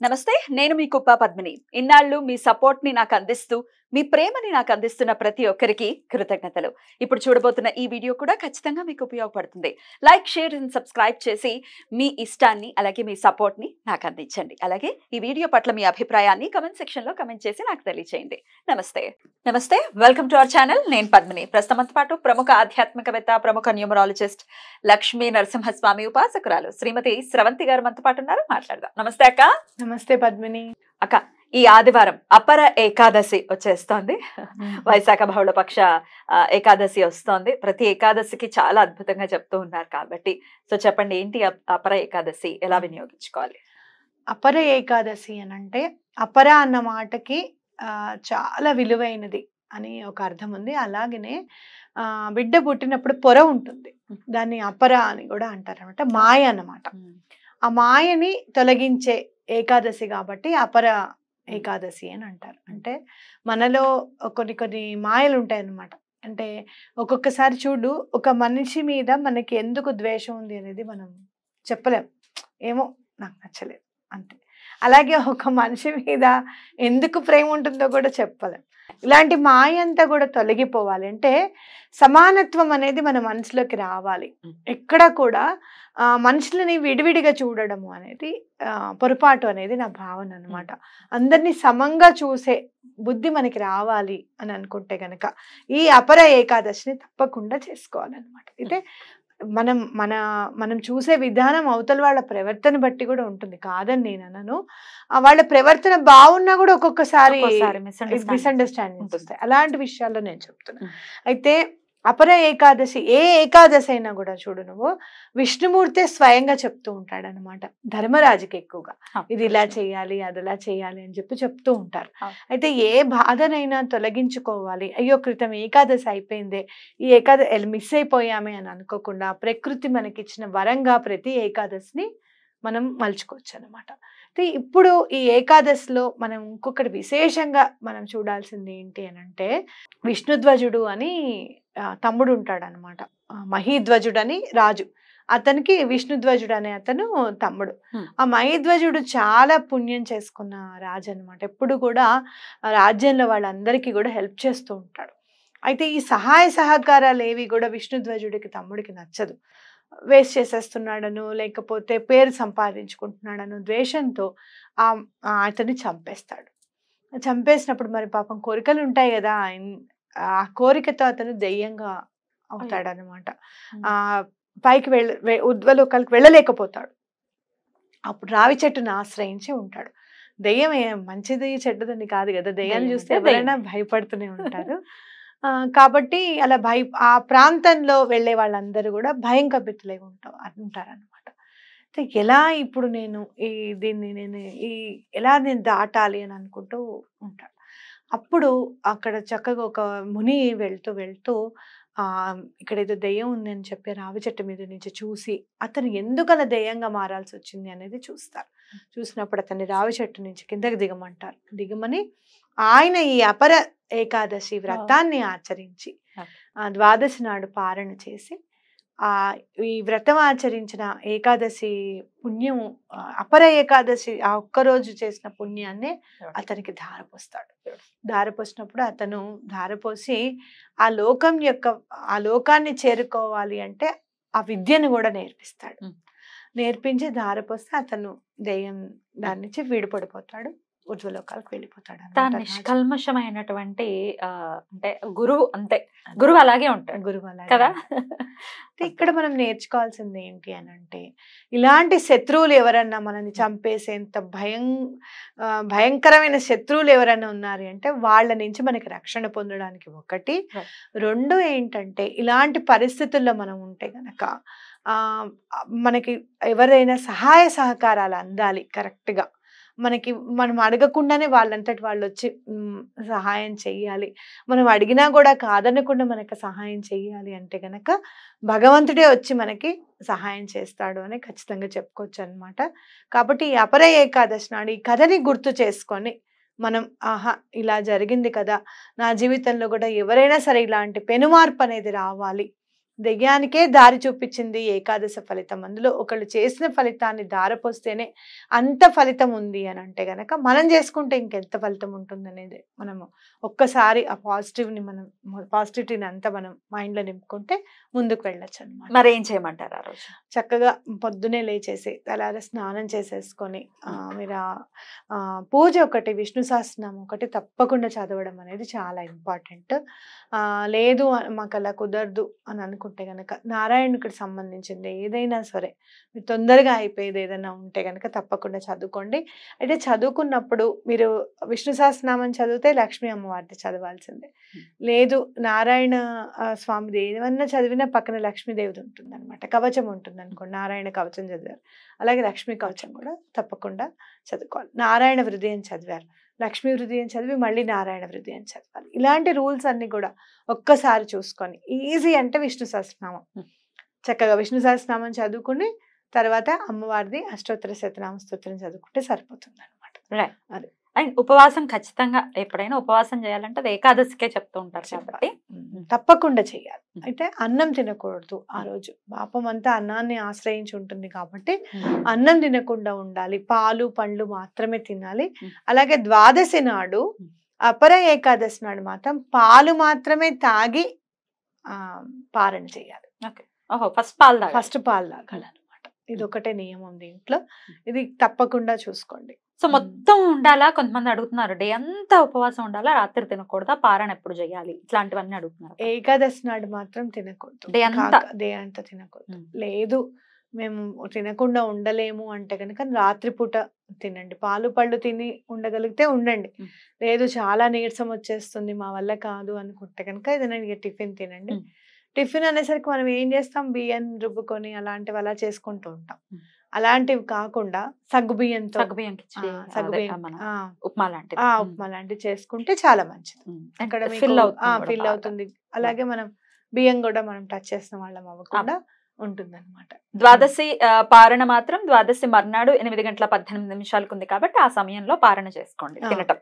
నమస్తే, నేను మీ కుప్ప పద్మిని. ఇన్నాళ్ళు మీ సపోర్ట్ ని నాకు అందిస్తూ, మీ ప్రేమని నాకు అందిస్తున్న ప్రతి ఒక్కరికి కృతజ్ఞతలు. ఇప్పుడు చూడబోతున్న ఈ వీడియో కూడా ఖచ్చితంగా మీకు ఉపయోగపడుతుంది. లైక్, షేర్ అండ్ సబ్స్క్రైబ్ చేసి మీ ఇష్టాన్ని అలాగే మీ సపోర్ట్ ని నాకు అందించండి. అలాగే ఈ వీడియో పట్ల మీ అభిప్రాయాన్ని కమెంట్ సెక్షన్ లో కమెంట్ చేసి నాకు తెలియజేయండి. నమస్తే, వెల్కమ్ టు అవర్ ఛానల్. నేను పద్మిని. ప్రస్తుతంతో పాటు ప్రముఖ ఆధ్యాత్మికవేత్త, ప్రముఖ న్యూమరాలజిస్ట్ లక్ష్మీ నరసింహస్వామి ఉపాసకురాలు శ్రీమతి స్రవంతి గారు మనతో పాటు ఉన్నారు. మాట్లాడదాం. నమస్తే అక్క. నమస్తే పద్మిని. అక్క, ఈ ఆదివారం అపర ఏకాదశి వచ్చేస్తోంది. వైశాఖ బహుళపక్ష ఏకాదశి వస్తోంది. ప్రతి ఏకాదశికి చాలా అద్భుతంగా చెప్తూ ఉన్నారు కాబట్టి సో చెప్పండి, ఏంటి అపర ఏకాదశి, ఎలా వినియోగించుకోవాలి? అపర ఏకాదశి అని అంటే అపర అన్న మాటకి చాలా విలువైనది అని ఒక అర్థం ఉంది. అలాగనే బిడ్డ పుట్టినప్పుడు పొర ఉంటుంది, దాన్ని అపర అని కూడా అంటారు అనమాట. మాయ అన్నమాట. ఆ మాయని తొలగించే ఏకాదశి కాబట్టి అపర ఏకాదశి అని అంటారు. అంటే మనలో కొన్ని మాయలు ఉంటాయి అన్నమాట. అంటే ఒక్కొక్కసారి చూడు, ఒక మనిషి మీద మనకి ఎందుకు ద్వేషం ఉంది అనేది మనం చెప్పలేం. ఏమో నాకు నచ్చలేదు అంతే. అలాగే ఒక మనిషి మీద ఎందుకు ప్రేమ ఉంటుందో కూడా చెప్పలేం. ఇలాంటి మాయ అంతా కూడా తొలగిపోవాలి అంటే సమానత్వం అనేది మన మనసులోకి రావాలి. ఎక్కడ కూడా మనుషులని విడివిడిగా చూడడము అనేది పొరపాటు అనేది నా భావన అనమాట. అందరినీ సమంగా చూసే బుద్ధి మనకి రావాలి అని అనుకుంటే గనక ఈ అపర ఏకాదశిని తప్పకుండా చేసుకోవాలన్నమాట. అయితే మనం చూసే విధానం అవతల వాళ్ళ ప్రవర్తన బట్టి కూడా ఉంటుంది, కాదని నేను అనను. వాళ్ళ ప్రవర్తన బాగున్నా కూడా ఒక్కొక్కసారి మిస్అండర్స్టాండింగ్స్ వస్తాయి. అలాంటి విషయాల్లో నేను చెప్తున్నా. అయితే అపర ఏకాదశి, ఏ ఏకాదశి అయినా కూడా చూడు, నువ్వు విష్ణుమూర్తే స్వయంగా చెప్తూ ఉంటాడు అనమాట. ధర్మరాజుకి ఎక్కువగా ఇది ఇలా చేయాలి, అది ఇలా చేయాలి అని చెప్తూ ఉంటారు. అయితే ఏ బాధనైనా తొలగించుకోవాలి, అయ్యో క్రితం ఏకాదశి అయిపోయిందే, ఈ ఏకాదశి మిస్ అయిపోయామే అని అనుకోకుండా ప్రకృతి మనకిచ్చిన వరంగా ప్రతి ఏకాదశిని మనం మలుచుకోవచ్చు అనమాట. అయితే ఇప్పుడు ఈ ఏకాదశిలో మనం ఇంకొకటి విశేషంగా మనం చూడాల్సింది ఏంటి అని అంటే, విష్ణుధ్వజుడు అని తమ్ముడు ఉంటాడు అనమాట. మహీధ్వజుడు అని రాజు, అతనికి విష్ణుధ్వజుడు అనే అతను తమ్ముడు. ఆ మహీధ్వజుడు చాలా పుణ్యం చేసుకున్న రాజు అనమాట. ఎప్పుడు కూడా రాజ్యంలో వాళ్ళందరికీ కూడా హెల్ప్ చేస్తూ ఉంటాడు. అయితే ఈ సహాయ సహకారాలు ఏవి కూడా విష్ణుధ్వజుడికి తమ్ముడికి నచ్చదు. వేస్ట్ చేసేస్తున్నాడను, లేకపోతే పేరు సంపాదించుకుంటున్నాడను ద్వేషంతో అతన్ని చంపేస్తాడు. చంపేసినప్పుడు మరి పాపం కోరికలు ఉంటాయి కదా, ఆ కోరికతో అతను దెయ్యంగా అవుతాడనమాట. పైకి ఉద్వలోకాలకు వెళ్ళలేకపోతాడు. అప్పుడు రావి చెట్టును ఆశ్రయించి ఉంటాడు. దెయ్యం మంచిది చెడ్డదని కాదు కదా, దెయ్యాన్ని చూస్తే ఎవరైనా భయపడుతూనే ఉంటారు. కాబట్టి అలా ఆ ప్రాంతంలో వెళ్ళే వాళ్ళందరూ కూడా భయం కప్పితులై ఉంటారనమాట. ఎలా ఇప్పుడు నేను ఎలా నేను దాటాలి అని అనుకుంటూ ఉంటాడు. అప్పుడు అక్కడ చక్కగా ఒక ముని వెళ్తూ ఇక్కడ ఏదో దెయ్యం ఉంది అని చెప్పి రావి చెట్టు మీద నుంచి చూసి అతను ఎందుకు అలా దెయ్యంగా మారాల్సి వచ్చింది అనేది చూస్తారు. చూసినప్పుడు అతన్ని రావి చెట్టు నుంచి కిందకి దిగమని ఆయన ఈ అపర ఏకాదశి వ్రతాన్ని ఆచరించి ద్వాదశి నాడు పారణ చేసి ఈ వ్రతం ఆచరించిన ఏకాదశి పుణ్యం, అపర ఏకాదశి ఆ ఒక్కరోజు చేసిన పుణ్యాన్ని అతనికి ధారపోస్తాడు. ధారపోసినప్పుడు అతను ధారపోసి ఆ లోకాన్ని చేరుకోవాలి అంటే ఆ విద్యను కూడా నేర్పిస్తాడు. నేర్పించి ధారపోస్తే అతను దెయ్యం దాని నుంచి విడిపడిపోతాడు, ఉజ్వలోకాలకు వెళ్ళిపోతాడు. నిష్కల్మషమైనటువంటి అంటే గురువు, అంతే, గురువు అలాగే ఉంటాడు. గురువు అలాగే కదా. ఇక్కడ మనం నేర్చుకోవాల్సింది ఏంటి అని అంటే, ఇలాంటి శత్రువులు ఎవరన్నా మనల్ని చంపేసేంత భయంకరమైన శత్రువులు ఎవరన్నా ఉన్నారు అంటే వాళ్ళ నుంచి మనకి రక్షణ పొందడానికి ఒకటి. రెండు ఏంటంటే, ఇలాంటి పరిస్థితుల్లో మనం ఉంటే గనక మనకి ఎవరైనా సహాయ సహకారాలు అందాలి కరెక్ట్గా. మనం అడగకుండానే వాళ్ళంతటి వాళ్ళు వచ్చి సహాయం చెయ్యాలి. మనం అడిగినా కూడా కాదనకుండా మనకు సహాయం చెయ్యాలి అంటే గనక భగవంతుడే వచ్చి మనకి సహాయం చేస్తాడు అని ఖచ్చితంగా చెప్పుకోవచ్చు అనమాట. కాబట్టి ఈ అపర ఏకాదశి నాడు ఈ కథని గుర్తు చేసుకొని మనం ఇలా జరిగింది కదా, నా జీవితంలో కూడా ఎవరైనా సరే ఇలాంటి పెనుమార్పు అనేది రావాలి, దెయ్యానికే దారి చూపించింది ఏకాదశి ఫలితం. అందులో ఒకళ్ళు చేసిన ఫలితాన్ని ధారపోస్తేనే అంత ఫలితం ఉంది అని అంటే గనక మనం చేసుకుంటే ఇంకెంత ఫలితం ఉంటుందనేది మనము ఒక్కసారి ఆ పాజిటివిటీని అంతా మనం మైండ్లో నింపుకుంటే ముందుకు వెళ్ళొచ్చు అనమాట. మరి ఏం చేయమంటారు ఆ రోజు? చక్కగా పొద్దునే లేచేసి తెల్లారి స్నానం చేసేసుకొని మీరు పూజ ఒకటి, విష్ణు సహస్రనామం ఒకటి తప్పకుండా చదవడం అనేది చాలా ఇంపార్టెంట్. లేదు మాకు అలా కుదరదు అని అనుకుంటే గనక నారాయణుడికి సంబంధించింది ఏదైనా సరే మీరు తొందరగా అయిపోయేది ఏదైనా ఉంటే గనక తప్పకుండా చదువుకోండి. అయితే చదువుకున్నప్పుడు మీరు విష్ణు సహస్రనామం చదివితే లక్ష్మీ అమ్మవారిది చదవాల్సిందే. లేదు నారాయణ స్వామిది ఏమన్నా చదివినా పక్కన లక్ష్మీదేవిది ఉంటుంది అనమాట, కవచం ఉంటుంది అనుకోండి. నారాయణ కవచం చదివారు, అలాగే లక్ష్మీ కవచం కూడా తప్పకుండా చదువుకోవాలి. నారాయణ హృదయం చదివారు, లక్ష్మీ హృదయం చదివి మళ్ళీ నారాయణ హృదయం చదవాలి. ఇలాంటి రూల్స్ అన్ని కూడా ఒక్కసారి చూసుకొని ఈజీ అంటే విష్ణు సహస్రనామం, చక్కగా విష్ణు సహస్రనామం చదువుకుని తర్వాత అమ్మవారిది అష్టోత్తర శతనామ స్తోత్రం చదువుకుంటే సరిపోతుంది అనమాట. అది అండ్ ఉపవాసం ఖచ్చితంగా ఎప్పుడైనా ఉపవాసం చేయాలంటే అది ఏకాదశికే చెప్తూ ఉంటారు కాబట్టి తప్పకుండా చేయాలి. అయితే అన్నం తినకూడదు ఆ రోజు, పాపం అంతా అన్నాన్ని ఆశ్రయించి ఉంటుంది కాబట్టి అన్నం తినకుండా ఉండాలి. పాలు పండ్లు మాత్రమే తినాలి. అలాగే ద్వాదశి నాడు అపర ఏకాదశి నాడు మాత్రం పాలు మాత్రమే తాగి పారణ చేయాలి. ఫస్ట్ పాలు తాగాలన్నమాట. ఇది ఒకటే నియమం దీంట్లో, ఇది తప్పకుండా చూసుకోండి. సో మొత్తం ఉండాలా? కొంతమంది అడుగుతున్నారు డే అంతా ఉపవాసం ఉండాలా, రాత్రి తినకూడదా, పారణ ఎప్పుడు చేయాలి, ఇట్లాంటివన్నీ అడుగుతున్నారు. ఏకాదశి నాడు మాత్రం తినకూడదు, డే అంతా తినకూడదు. లేదు మేము తినకుండా ఉండలేము అంటే కనుక రాత్రిపూట తినండి. పాలు పళ్ళు తిని ఉండగలిగితే ఉండండి. లేదు చాలా నీరసం వచ్చేస్తుంది మా వల్ల కాదు అనుకుంటే కనుక ఏదైనా టిఫిన్ తినండి. టిఫిన్ అనేసరికి మనం ఏం చేస్తాం, బియ్యం రుబ్బుకొని అలాంటివి అలా చేసుకుంటూ ఉంటాం. అలాంటివి కాకుండా సగ్గుబియ్యంతో ఉప్మా లాంటివి చేసుకుంటే చాలా మంచిది. అక్కడ ఫిల్ అవుతుంది. అలాగే మనం బియ్యం కూడా మనం టచ్ చేసిన వాళ్ళం అవ్వకుండా ఉంటుందన్నమాట. ద్వాదశి పారణ మాత్రం ద్వాదశి మర్నాడు 8:18 ఉంది కాబట్టి ఆ సమయంలో పారణ చేసుకోండి, తినటం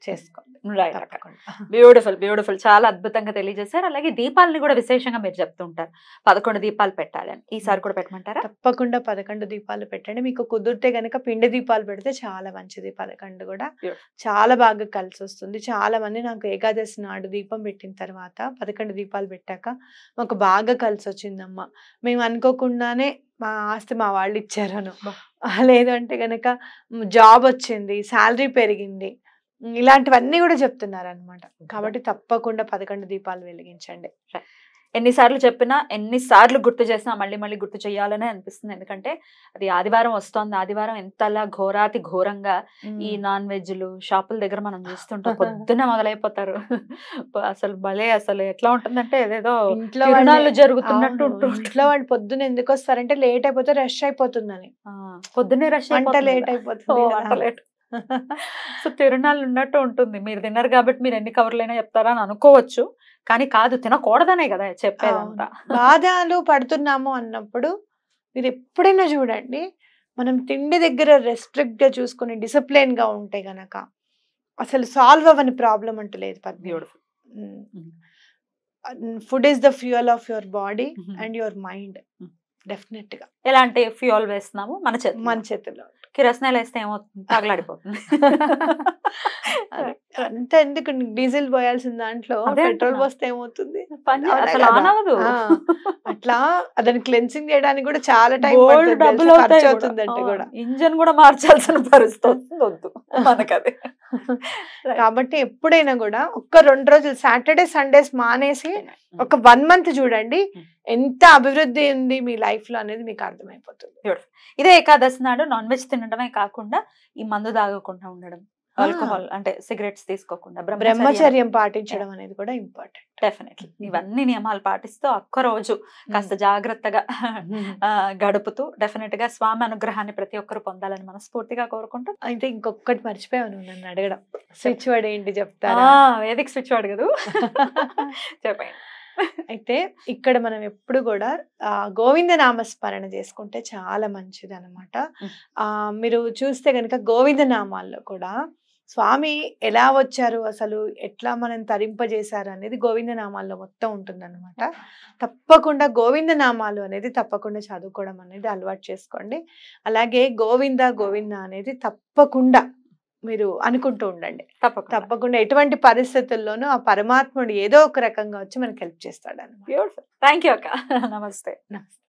చేసుకోండి. బ్యూటిఫుల్ బ్యూటిఫుల్, చాలా అద్భుతంగా తెలియజేశారు. అలాగే దీపాలని కూడా విశేషంగా మీరు చెప్తూ ఉంటారు 11 దీపాలు పెట్టాలని, ఈసారి కూడా పెట్టమంటారా? తప్పకుండా 11 దీపాలు పెట్టండి. మీకు కుదిరితే గనక పిండి దీపాలు పెడితే చాలా మంచిది. 11 కూడా చాలా బాగా కలిసి వస్తుంది. చాలా మంది నాకు ఏకాదశి నాడు దీపం పెట్టిన తర్వాత 11 దీపాలు పెట్టాక మాకు బాగా కలిసి వచ్చిందమ్మా, మేము అనుకోకుండానే మా ఆస్తి మా వాళ్ళు ఇచ్చారను, లేదు అంటే గనక జాబ్ వచ్చింది, శాలరీ పెరిగింది, ఇలాంటివన్నీ కూడా చెప్తున్నారు అనమాట. కాబట్టి తప్పకుండా 11 దీపాలు వెలిగించండి. ఎన్నిసార్లు చెప్పినా ఎన్నిసార్లు గుర్తు చేసినా మళ్ళీ మళ్ళీ గుర్తు చేయాలనే అనిపిస్తుంది. ఎందుకంటే అది ఆదివారం వస్తోంది, ఆదివారం ఎంతలా ఘోరాతి ఘోరంగా ఈ నాన్ వెజ్లు షాపుల దగ్గర మనం చూస్తుంటాం, పొద్దున్నే మొదలైపోతారు అసలు భలే, అసలు ఎట్లా ఉంటుందంటే ఏదేదో ఇంట్లో జరుగుతున్నట్టు. ఇంట్లో వాళ్ళు పొద్దున్న ఎందుకు వస్తారంటే లేట్ అయిపోతే రష్ అయిపోతుందని, పొద్దున్నే రష్ లేట్ అయిపోతుంది. సో తిరునాళ్ళు ఉన్నట్టు ఉంటుంది. మీరు తిన్నారు కాబట్టి మీరు ఎన్ని కవర్లైనా చెప్తారా అని అనుకోవచ్చు, కానీ కాదు, తినకూడదనే కదా చెప్పేదంతా. బాధలు పడుతున్నాము అన్నప్పుడు మీరు ఎప్పుడైనా చూడండి, మనం తిండి దగ్గర రెస్ట్రిక్ట్ గా చూసుకుని డిసిప్లిన్ గా ఉంటే గనక అసలు సాల్వ్ అవ్వని ప్రాబ్లం అంటూ లేదు. Food is the fuel of your body and your mind. Definite గా ఎలాంటి ఫ్యూయల్ వేస్తున్నాము మన చేతిలో, కిరసనాలు వేస్తే ఏమవుతుంది, తగలాడిపోతుంది. అంత ఎందుకు డీజిల్ పోయాల్సిన దాంట్లో పెట్రోల్ పోస్తే ఏమవుతుంది, అట్లా దాన్ని క్లెన్సింగ్ చేయడానికి కూడా చాలా టైం ఖర్చు అవుతుందంటే కూడా ఇంజన్ కూడా మార్చాల్సిన పరిస్థితి వద్దు మనకది. కాబట్టి ఎప్పుడైనా కూడా ఒక్క 2 రోజులు సాటర్డే సండేస్ మానేసి ఒక 1 month చూడండి ఎంత అభివృద్ధి ఉంది మీ లైఫ్ లో అనేది మీకు అర్థమైపోతుంది. ఇదే ఏకాదశి నాడు నాన్ వెజ్ తినడమే కాకుండా ఈ మందు తాగకుండా ఉండడం, ఆల్కహాల్ అంటే సిగరెట్స్ తీసుకోకుండా బ్రహ్మచర్యం పాటించడం అనేది కూడా ఇంపార్టెంట్. డెఫినెట్లీ ఇవన్నీ నియమాలు పాటిస్తూ ఒక్క రోజు కాస్త జాగ్రత్తగా గడుపుతూ డెఫినెట్ గా స్వామి అనుగ్రహాన్ని ప్రతి ఒక్కరు పొందాలని మనస్ఫూర్తిగా కోరుకుంటాం. అయితే ఇంకొకటి మర్చిపోయాను నన్ను అడగడం, స్విచ్ వర్డ్ ఏంటి చెప్తారా? వేదిక స్విచ్ వర్డ్ కదా చెప్పండి. అయితే ఇక్కడ మనం ఎప్పుడు కూడా గోవింద నామస్మరణ చేసుకుంటే చాలా మంచిది అనమాట. మీరు చూస్తే గనక గోవింద నామాల్లో కూడా స్వామి ఎలా వచ్చారు, అసలు ఎట్లా మనం తరింపజేశారు అనేది గోవిందనామాల్లో మొత్తం ఉంటుందన్నమాట. తప్పకుండా గోవిందనామాలు అనేది తప్పకుండా చదువుకోవడం అనేది అలవాటు చేసుకోండి. అలాగే గోవింద గోవింద అనేది తప్పకుండా మీరు అనుకుంటూ ఉండండి. తప్పకుండా ఎటువంటి పరిస్థితుల్లోనూ ఆ పరమాత్ముడు ఏదో ఒక రకంగా వచ్చి మనకి హెల్ప్ చేస్తాడు అన్నమాట. బ్యూటిఫుల్. థ్యాంక్ యూ అక్క. నమస్తే.